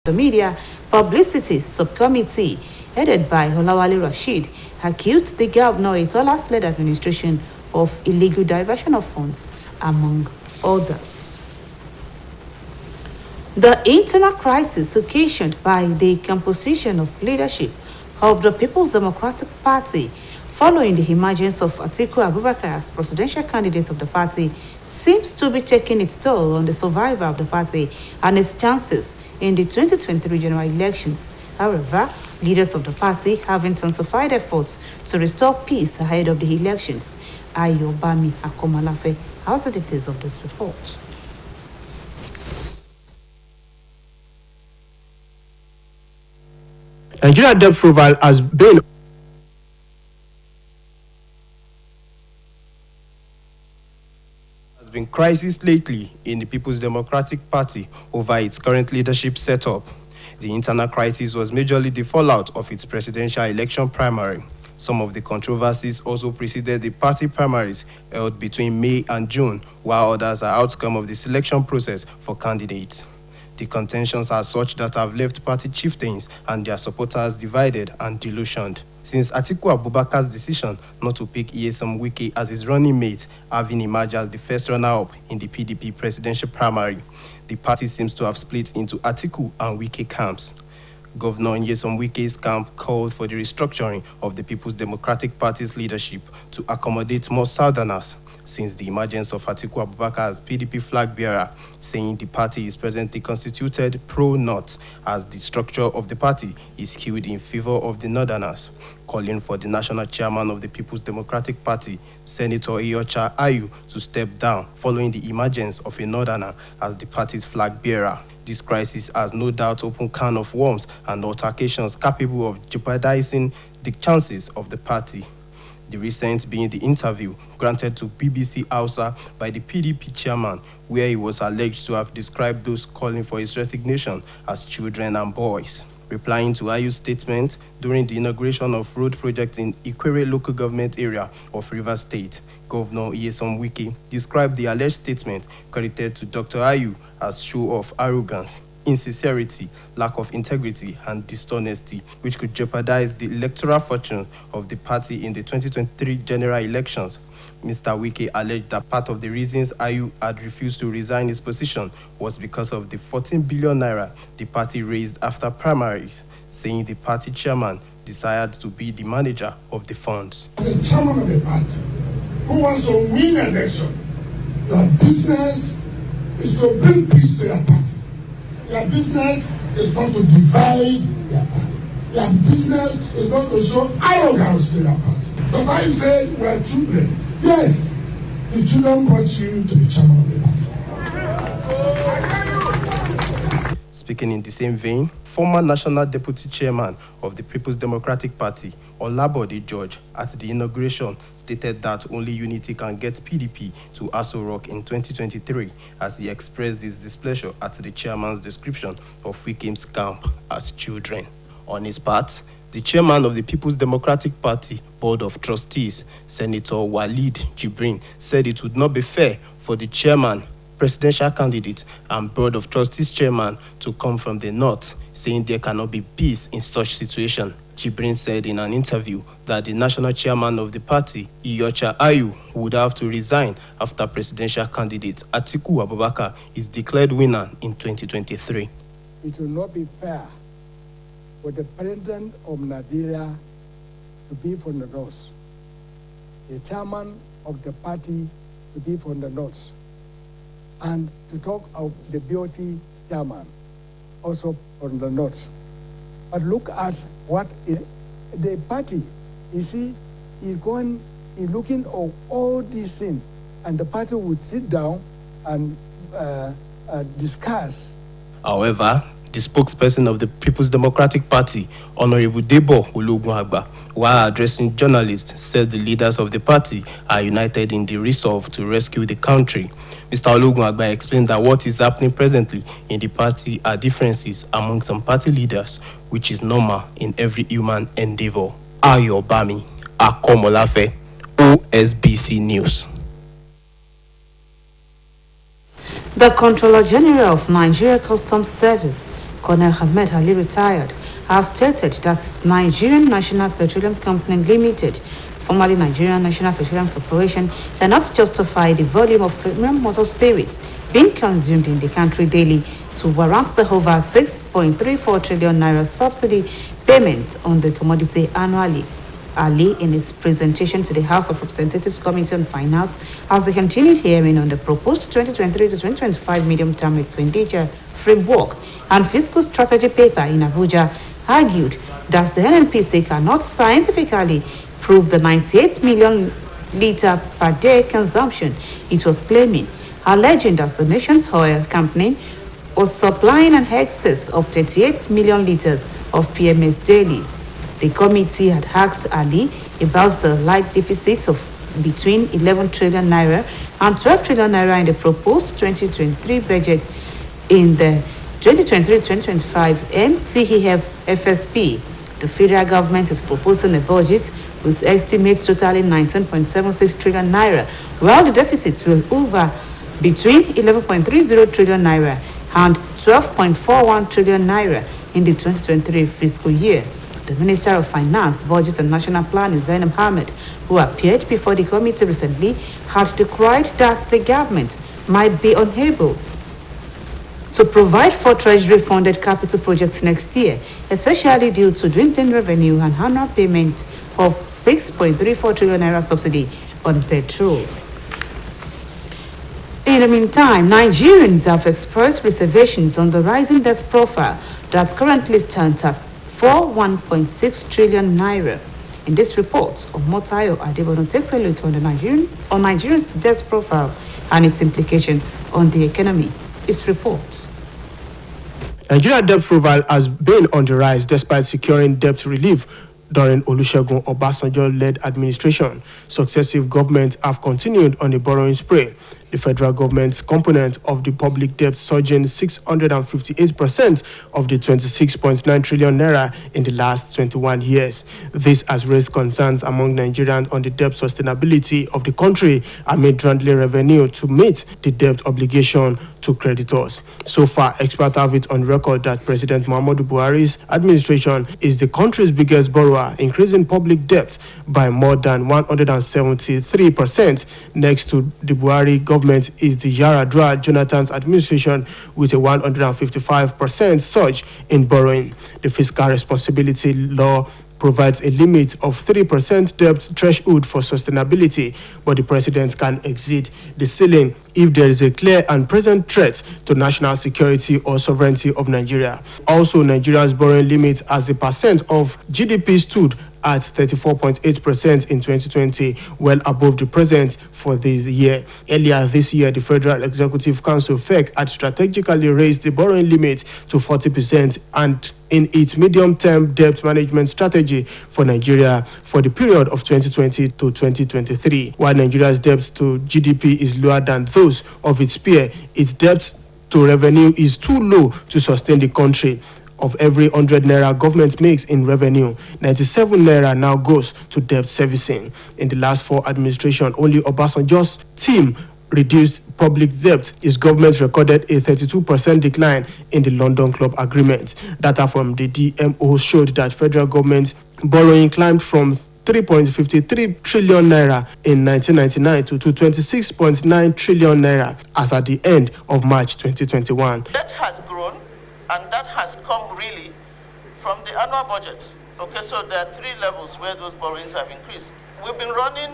The Media Publicity Subcommittee, headed by Olawale Rashid, accused the governor Itola's-led administration of illegal diversion of funds, among others. The internal crisis occasioned by the composition of leadership of the People's Democratic Party following the emergence of Atiku Abubakar as presidential candidate of the party seems to be taking its toll on the survival of the party and its chances in the 2023 general elections. However, leaders of the party have intensified efforts to restore peace ahead of the elections. Ayobami Akomalafe has the details of this report. Nigeria debt profile has been crisis lately in the People's Democratic Party over its current leadership setup. The internal crisis was majorly the fallout of its presidential election primary. Some of the controversies also preceded the party primaries held between May and June, while others are outcome of the selection process for candidates. The contentions are such that have left party chieftains and their supporters divided and delusioned. Since Atiku Abubakar's decision not to pick Nyesom Wike as his running mate, having emerged as the first runner-up in the PDP presidential primary, the party seems to have split into Atiku and Wike camps. Governor Nyesom Wike's camp called for the restructuring of the People's Democratic Party's leadership to accommodate more Southerners, since the emergence of Atiku Abubakar as PDP flag bearer, saying the party is presently constituted pro-North as the structure of the party is skewed in favor of the Northerners, calling for the national chairman of the People's Democratic Party, Senator Iyorchia Ayu, to step down following the emergence of a Northerner as the party's flag bearer. This crisis has no doubt opened can of worms and altercations capable of jeopardizing the chances of the party. The recent being the interview granted to BBC Hausa by the PDP chairman, where he was alleged to have described those calling for his resignation as children and boys. Replying to Ayu's statement during the inauguration of road projects in Ikwere local government area of Rivers State, Governor Nyesom Wike described the alleged statement credited to Dr. Ayu as show of arrogance, insincerity, lack of integrity, and dishonesty, which could jeopardize the electoral fortune of the party in the 2023 general elections. Mr. Wike alleged that part of the reasons Ayu had refused to resign his position was because of the 14 billion naira the party raised after primaries, saying the party chairman desired to be the manager of the funds. The chairman of the party who wants to win an election, your business is to bring peace to your party. Your business is not to divide your party. Your business is not to show arrogance to your party. But I say we are children. Yes, the children brought you to the chairman of the party. Speaking in the same vein, former National Deputy Chairman of the People's Democratic Party, Olabode George, at the inauguration, stated that only unity can get PDP to Aso Rock in 2023, as he expressed his displeasure at the chairman's description of Wike's camp as children. On his part, the chairman of the People's Democratic Party Board of Trustees, Senator Walid Jibrin, said it would not be fair for the chairman, presidential candidate, and Board of Trustees chairman to come from the north, saying there cannot be peace in such situation. Jibrin said in an interview that the national chairman of the party, Iyorchia Ayu, would have to resign after presidential candidate Atiku Abubakar is declared winner in 2023. It will not be fair for the president of Nigeria to be from the north, the chairman of the party to be from the north, and to talk of the BOT chairman also from the north. But look at what the party, you see, is looking at all these things, and the party would sit down and discuss. However, the spokesperson of the People's Democratic Party, Honorable Debo Ologunagba, while addressing journalists, said the leaders of the party are united in the resolve to rescue the country. Mr. Ologunagba explained that what is happening presently in the party are differences among some party leaders, which is normal in every human endeavor. Ayobami Akomolafe, OSBC News. The Controller General of Nigeria Customs Service Colonel Ahmed Ali, retired, has stated that Nigerian National Petroleum Company Limited, formerly Nigerian National Petroleum Corporation, cannot justify the volume of premium motor spirits being consumed in the country daily to warrant the over 6.34 trillion naira subsidy payment on the commodity annually. Ali, in his presentation to the House of Representatives Committee on Finance, has the continued hearing on the proposed 2023 to 2025 medium-term expenditure framework and fiscal strategy paper in Abuja, argued that the NNPC cannot scientifically prove the 98 million litre per day consumption it was claiming, alleging that the nation's oil company was supplying an excess of 38 million litres of PMS daily. The committee had asked Ali about the light deficit of between 11 trillion naira and 12 trillion naira in the proposed 2023 budget in the 2023-2025 MTEF FSP. The federal government is proposing a budget with estimates totaling 19.76 trillion naira, while the deficit will hover between 11.30 trillion naira and 12.41 trillion naira in the 2023 fiscal year. The Minister of Finance, Budget and National Planning, Zainab Ahmed, who appeared before the committee recently, had decried that the government might be unable to provide for Treasury-funded capital projects next year, especially due to dwindling revenue and annual payment of 6.34 trillion naira subsidy on petrol. In the meantime, Nigerians have expressed reservations on the rising debt profile that currently stands at 1.6 trillion naira. In this report, Omotayo Adebono takes a look on Nigeria's debt profile and its implication on the economy. His reports. Nigeria debt profile has been on the rise despite securing debt relief during Olusegun Obasanjo-led administration. Successive governments have continued on the borrowing spree. The federal government's component of the public debt surging 658% of the 26.9 trillion naira in the last 21 years. This has raised concerns among Nigerians on the debt sustainability of the country amid dwindling revenue to meet the debt obligation to creditors. So far, experts have it on record that President Muhammadu Buhari's administration is the country's biggest borrower, increasing public debt by more than 173%. Next to the Buhari government is the Yaradua Jonathan's administration with a 155% surge in borrowing. The fiscal responsibility law provides a limit of 3% debt threshold for sustainability, but the president can exceed the ceiling if there is a clear and present threat to national security or sovereignty of Nigeria. Also, Nigeria's borrowing limit as a percent of GDP stood at 34.8% in 2020, well above the present for this year. Earlier this year, the Federal Executive Council, FEC, had strategically raised the borrowing limit to 40% and in its medium-term debt management strategy for Nigeria for the period of 2020 to 2023. While Nigeria's debt to GDP is lower than those of its peer, its debt to revenue is too low to sustain the country. Of every 100 naira government makes in revenue, 97 naira now goes to debt servicing. In the last 4 administrations, only Obasanjo's team reduced public debt. His government recorded a 32% decline in the London Club Agreement. Data from the DMO showed that federal government borrowing climbed from 3.53 trillion naira in 1999 to 26.9 trillion naira as at the end of March 2021. Debt has grown, and that has come really from the annual budget. Okay, so there are 3 levels where those borrowings have increased. We've been running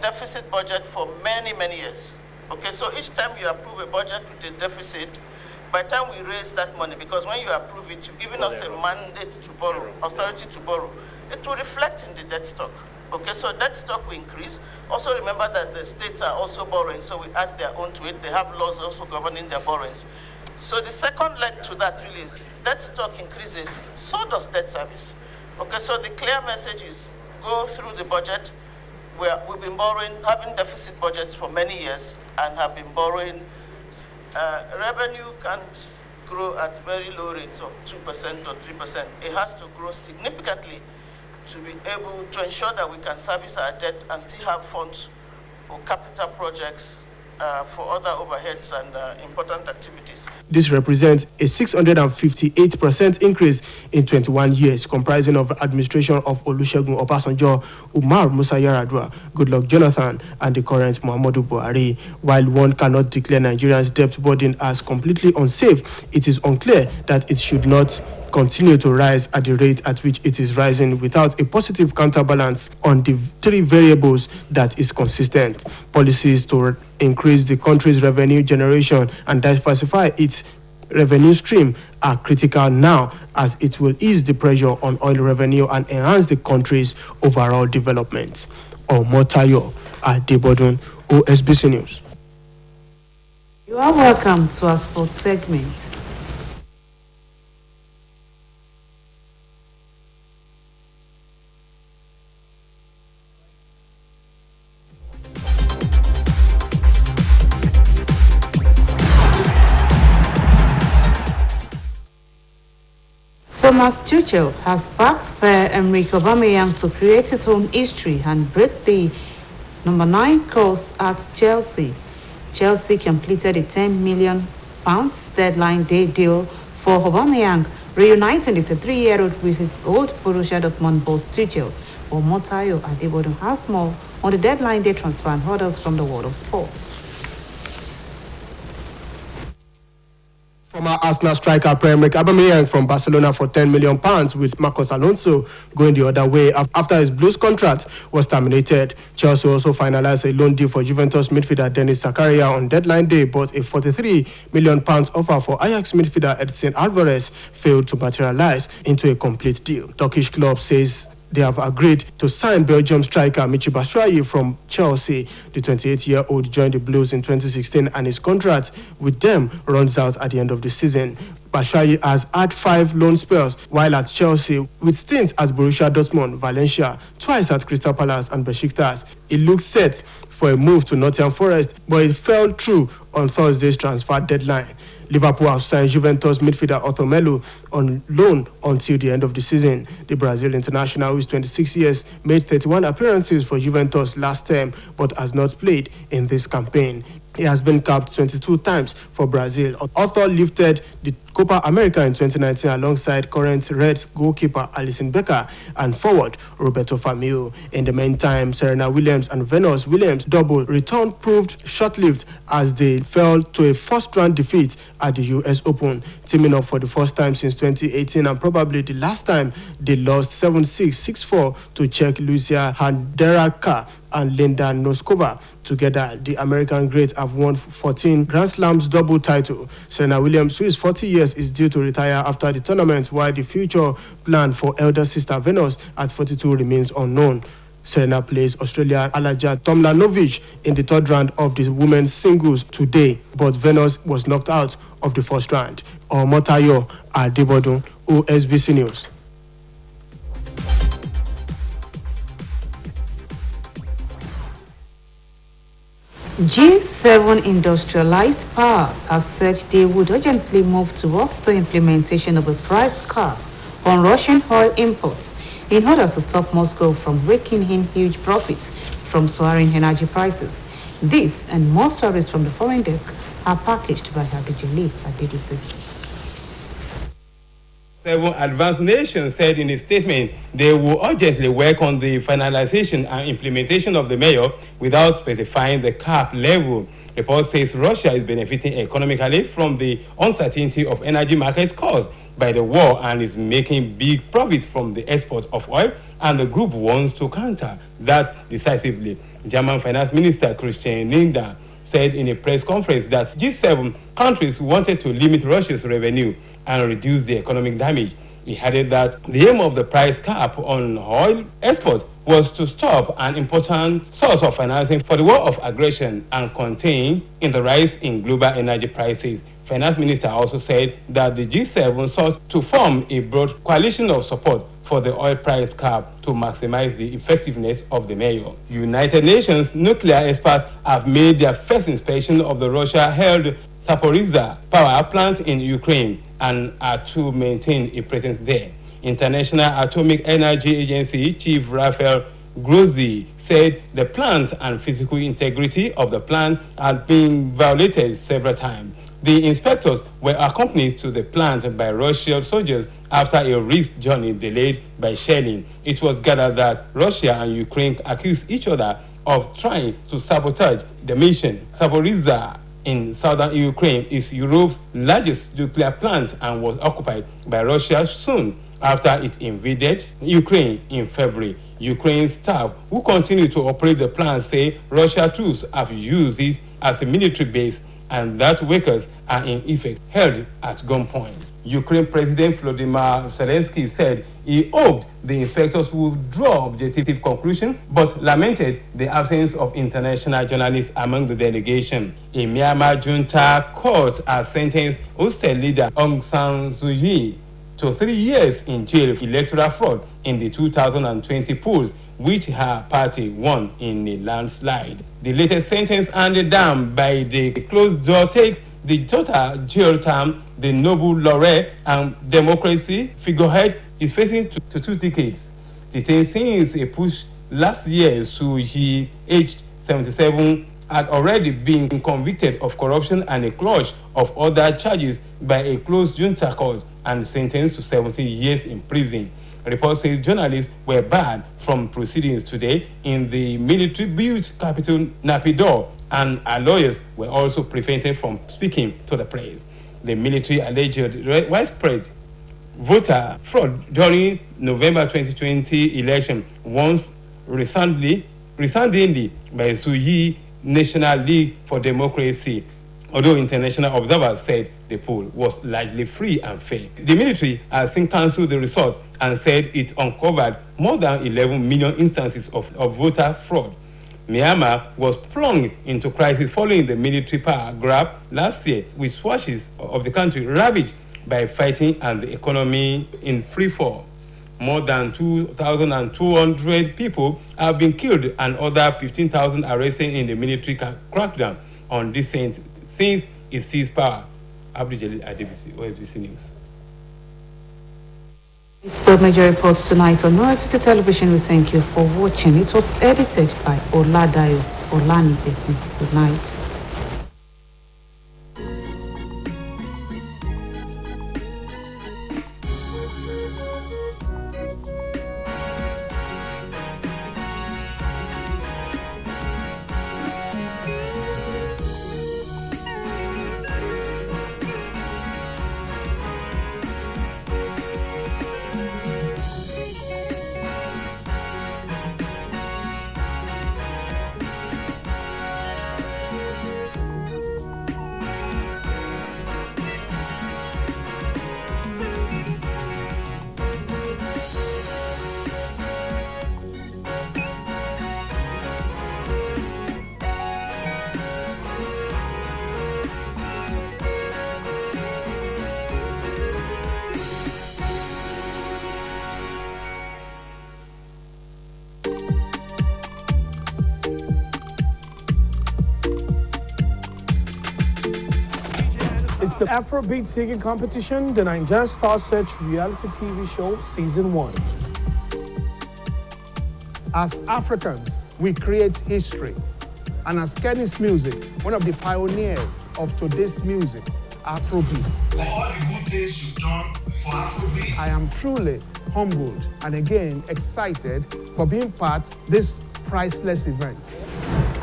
deficit budget for many, many years. Okay, so each time you approve a budget with a deficit, by the time we raise that money, because when you approve it, you're giving us a mandate to borrow, authority to borrow, it will reflect in the debt stock. Okay, so debt stock will increase. Also remember that the states are also borrowing, so we add their own to it. They have laws also governing their borrowings. So the second leg to that really is debt stock increases, so does debt service. Okay, so the clear message is go through the budget. We've been borrowing, having deficit budgets for many years and have been borrowing. Revenue can't grow at very low rates of 2% or 3%. It has to grow significantly to be able to ensure that we can service our debt and still have funds for capital projects, for other overheads and important activities. This represents a 658% increase in 21 years, comprising of administration of Olusegun Obasanjo, Umar Musa Yar'Adua, Goodluck Jonathan, and the current Muhammadu Buhari. While one cannot declare Nigeria's debt burden as completely unsafe, it is unclear that it should not continue to rise at the rate at which it is rising without a positive counterbalance on the three variables that is consistent. Policies to increase the country's revenue generation and diversify its revenue stream are critical now, as it will ease the pressure on oil revenue and enhance the country's overall development. Omotayo Adebodun, OSBC News. You are welcome to our sports segment. Thomas Tuchel has backed Pierre-Emerick Aubameyang to create his own history and break the number 9 course at Chelsea. Chelsea completed a £10 million deadline day deal for Aubameyang, reuniting the 33-year-old with his old Borussia Dortmund boss Tuchel. Omotayo Adebodun has more on the deadline day transfer and orders from the world of sports. Former Arsenal striker Pierre-Emerick Aubameyang from Barcelona for £10 million, with Marcos Alonso going the other way after his Blues contract was terminated. Chelsea also finalized a loan deal for Juventus midfielder Denis Zakaria on deadline day, but a £43 million offer for Ajax midfielder Edson Alvarez failed to materialize into a complete deal. Turkish club says they have agreed to sign Belgium striker Michy Batshuayi from Chelsea. The 28-year-old joined the Blues in 2016 and his contract with them runs out at the end of the season. Batshuayi has had 5 loan spells while at Chelsea, with stints at Borussia Dortmund, Valencia, twice at Crystal Palace and Besiktas. He looked set for a move to Nottingham Forest, but it fell through on Thursday's transfer deadline. Liverpool have signed Juventus midfielder Arthur Melo on loan until the end of the season. The Brazil international, who is 26 years, made 31 appearances for Juventus last term but has not played in this campaign. He has been capped 22 times for Brazil. Arthur lifted the Copa America in 2019 alongside current Reds goalkeeper Alisson Becker and forward Roberto Firmino. In the meantime, Serena Williams and Venus Williams' double return proved short-lived as they fell to a first-round defeat at the US Open, teaming up for the first time since 2018 and probably the last time they lost 7-6, 6-4 to Czech Lucia Handeraka and Linda Noskova. Together, the American greats have won 14 Grand Slams double title. Serena Williams, who is 40 years, is due to retire after the tournament, while the future plan for elder sister Venus at 42 remains unknown. Serena plays Australian Alaja Tomljanovic in the third round of the women's singles today, but Venus was knocked out of the first round. Omotayo Adebodun, OSBC News. G7 industrialized powers have said they would urgently move towards the implementation of a price cap on Russian oil imports in order to stop Moscow from raking in huge profits from soaring energy prices. This and more stories from the foreign desk are packaged by Abijali Adedisi. 7 advanced nations said in a statement they will urgently work on the finalization and implementation of the measure without specifying the cap level. The report says Russia is benefiting economically from the uncertainty of energy markets caused by the war and is making big profits from the export of oil, and the group wants to counter that decisively. German Finance Minister Christian Lindner said in a press conference that G7 countries wanted to limit Russia's revenue and reduce the economic damage. He added that the aim of the price cap on oil export was to stop an important source of financing for the war of aggression and contain in the rise in global energy prices. Finance Minister also said that the G7 sought to form a broad coalition of support for the oil price cap to maximize the effectiveness of the measure. United Nations nuclear experts have made their first inspection of the Russia-held Zaporizhzhia power plant in Ukraine and are to maintain a presence there. International Atomic Energy Agency Chief Rafael Grossi said the plant and physical integrity of the plant had been violated several times. The inspectors were accompanied to the plant by Russian soldiers after a risk journey delayed by shelling. It was gathered that Russia and Ukraine accused each other of trying to sabotage the mission. Zaporizhzhia in southern Ukraine is Europe's largest nuclear plant and was occupied by Russia soon after it invaded Ukraine in February. Ukraine staff who continue to operate the plant say Russian troops have used it as a military base and that workers are in effect held at gunpoint. Ukraine President Volodymyr Zelensky said he hoped the inspectors would draw objective conclusions, but lamented the absence of international journalists among the delegation. A Myanmar junta court has sentenced hostile leader Aung San Suu Kyi to 3 years in jail for electoral fraud in the 2020 polls, which her party won in a landslide. The latest sentence handed down by the closed door takes the total jail term the Nobel laureate and democracy figurehead is facing to 2 decades. Detained since a push last year, Suu Kyi, aged 77, had already been convicted of corruption and a clutch of other charges by a closed junta court and sentenced to 17 years in prison. Reports say journalists were barred from proceedings today in the military-built capital Naypyidaw, and our lawyers were also prevented from speaking to the press. The military alleged widespread voter fraud during November 2020 election once resoundingly by Suu Kyi National League for Democracy, although international observers said the poll was largely free and fair. The military has since cancelled the result and said it uncovered more than 11 million instances of voter fraud. Myanmar was plunged into crisis following the military power grab last year, with swathes of the country ravaged by fighting and the economy in free fall. More than 2,200 people have been killed and other 15,000 arrested in the military crackdown on dissent since it seized power. Abdul Jalil Adebisi, OSBC News. It's the major reports tonight on OSBC Television. We thank you for watching. It was edited by Oladayo Olanibeku. Good night. It's the Afrobeat singing competition, the Nigeria Star Search reality TV show, Season 1. As Africans, we create history. And as Kenny's Music, one of the pioneers of today's music, Afrobeat. For all the good things you've done for Afrobeat, I am truly humbled and again excited for being part of this priceless event.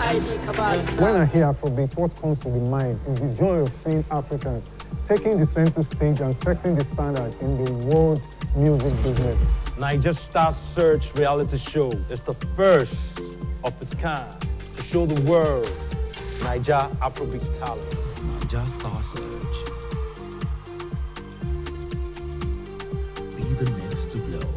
When I hear Afrobeat, what comes to the mind is the joy of seeing Africans taking the center stage and setting the standard in the world music business. Nigeria Star Search reality show is the first of its kind to show the world Nigeria Afrobeat talent. Nigeria Star Search. Be the next to blow.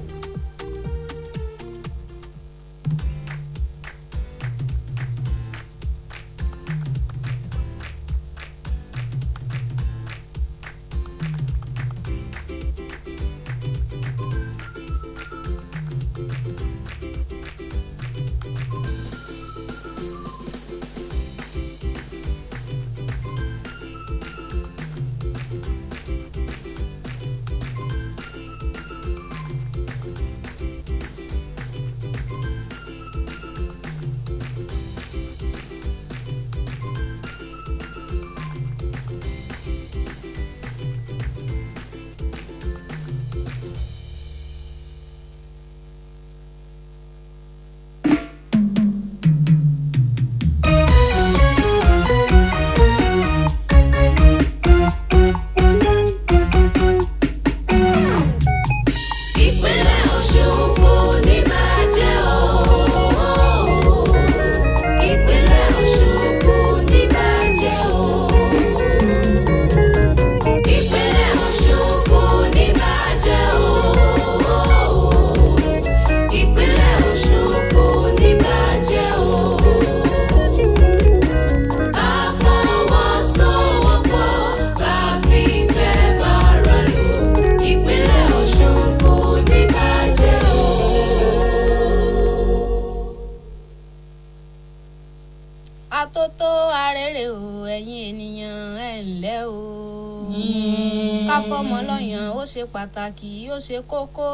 ṣe pàtàkì ó ṣe kókó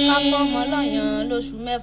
ká fọmọ lọ́yàn lóṣù mẹ́fà.